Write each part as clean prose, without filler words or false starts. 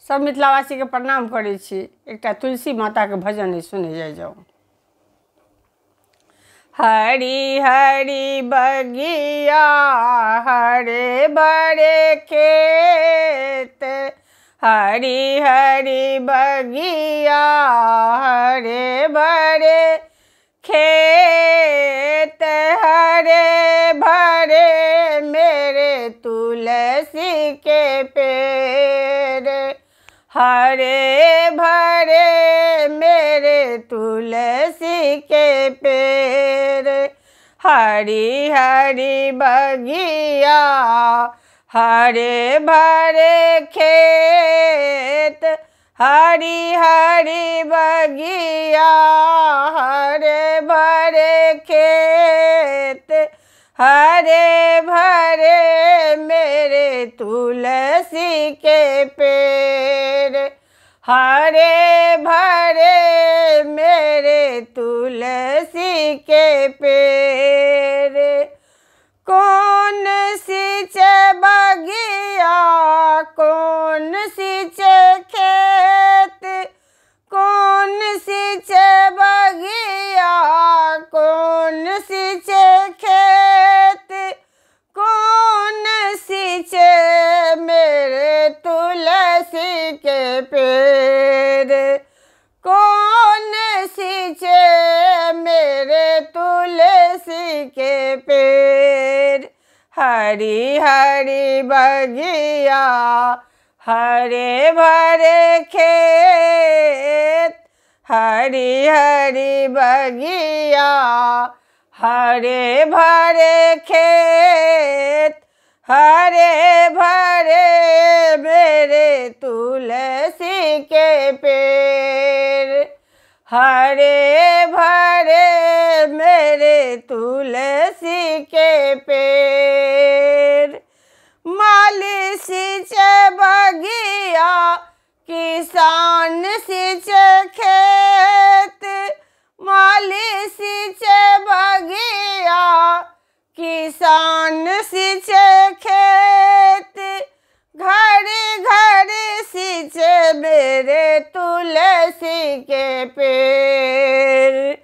सब मिथिलावासी के प्रणाम करै छी। एकटा तुलसी माता के भजन सुने जाय जाओ। हरी हरी बगिया हरे भरे खेत, हरी हरी बगिया हरे भरे खेत, हरे भरे मेरे तुलसी के पेड़, हरे भरे मेरे तुलसी के पेड़। हरी हरी बगिया हरे भरे खेत, हरी हरी बगिया हरे भरे खेत, हरे भरे मेरे तुलसी के पेड़, हरे भरे मेरे तुलसी के पेड़। कौन सींचे बगिया कौन सींचे खेत, कौन सींचे बगिया कौन सींचे खेत, कौन सींचे मेरे तुलसी के पेड़, कौन सींचे मेरे तुलसी के पेड़। हरी हरी बगिया हरे भरे खेत, हरी हरी बगिया हरे भरे खेत, हरे भरे मेरे तुलसी के पेड़, हरे भरे मेरे तुलसी के पेड़। माली सींचे बगिया किसान सींचे खेत, माली सींचे बगिया किसान सींचे खेत, घड़ी घड़ी सींचे मेरे तुलसी के पेड़,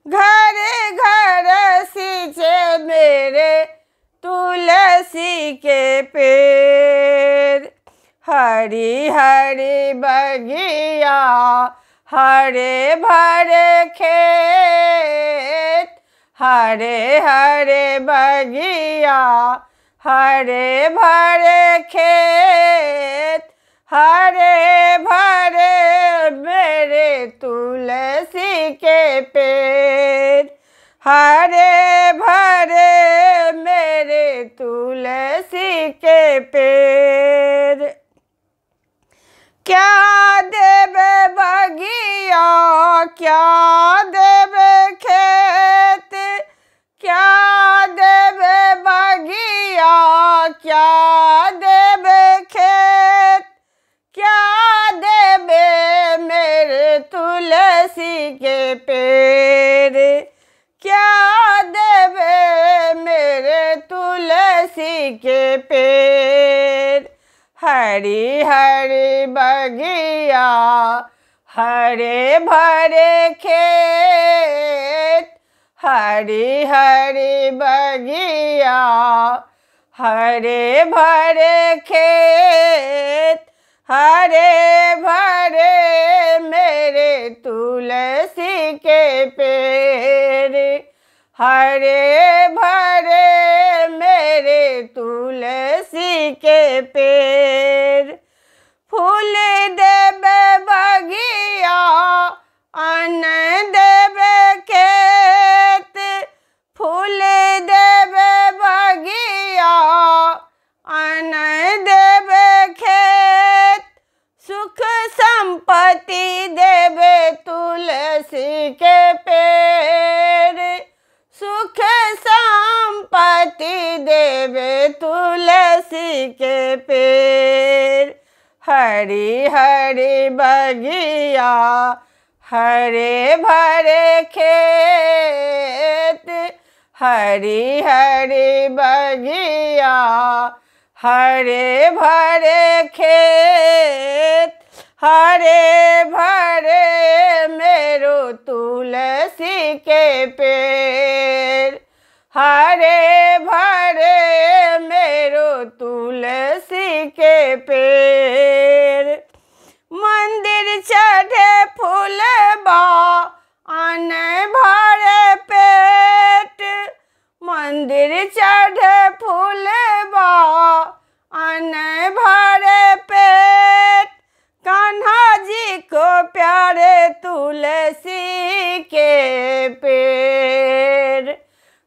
घरे घर सींचे मेरे तुलसी के पेड़। हरी हरी बगिया हरे भरे खेत, हरे हरे बगिया हरे भरे खेत, हरे भरे मेरे तुलसी के पेड़, हरे भरे मेरे तुलसी के पेड़। क्या देवे बगिया क्या देवे खेत, क्या देवे बगिया क्या देवे खेत, क्या देवे मेरे तुलसी के पेड़, क्या देवे मेरे तुलसी के पेड़। हरी हरी बगिया हरे भरे खेत, हरी हरी बगिया हरे भरे खेत, हरे भरे मेरे तुलसी के पेड़, हरे भरे मेरे तुलसी के पेड़। फूल देवे बगिया अन्न देवे खेत, फूल देवे बगिया अन्न देवे खेत, सुख संपत्ति देवे तुलसी के पेड़, सुख संपत्ति देवे तुलसी के पेड़। हरी हरी बगिया हरे भरे खेत, हरी हरी बगिया हरे भरे खेत, हरे भरे मेरो तुलसी के पेड़, हरे भरे मेरो तुलसी के पेड़। मंदिर चढ़े फूलबा अन भरे पेट, मंदिर चढ़े फूलबा अन भरे पेट। कान्हा जी को प्यारे तुलसी के पेड़,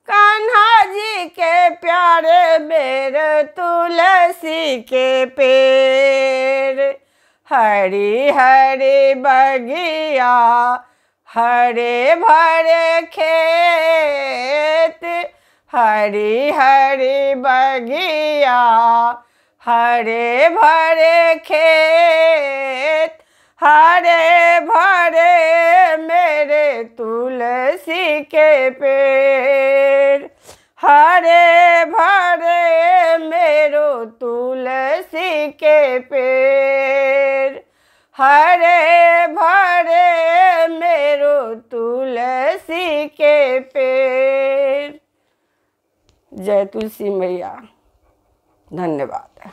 कान्हा जी के प्यारे मेरे तुलसी के पेड़। हरी हरी बगिया हरे भरे खेत, हरी हरी बगिया हरे भरे खेत। हरे भरे मेरे तुलसी के पेड़, हरे भरे मेरो तुलसी के पेड़, हरे भरे मेरो तुलसी के पेड़। जय तुलसी मैया। धन्यवाद।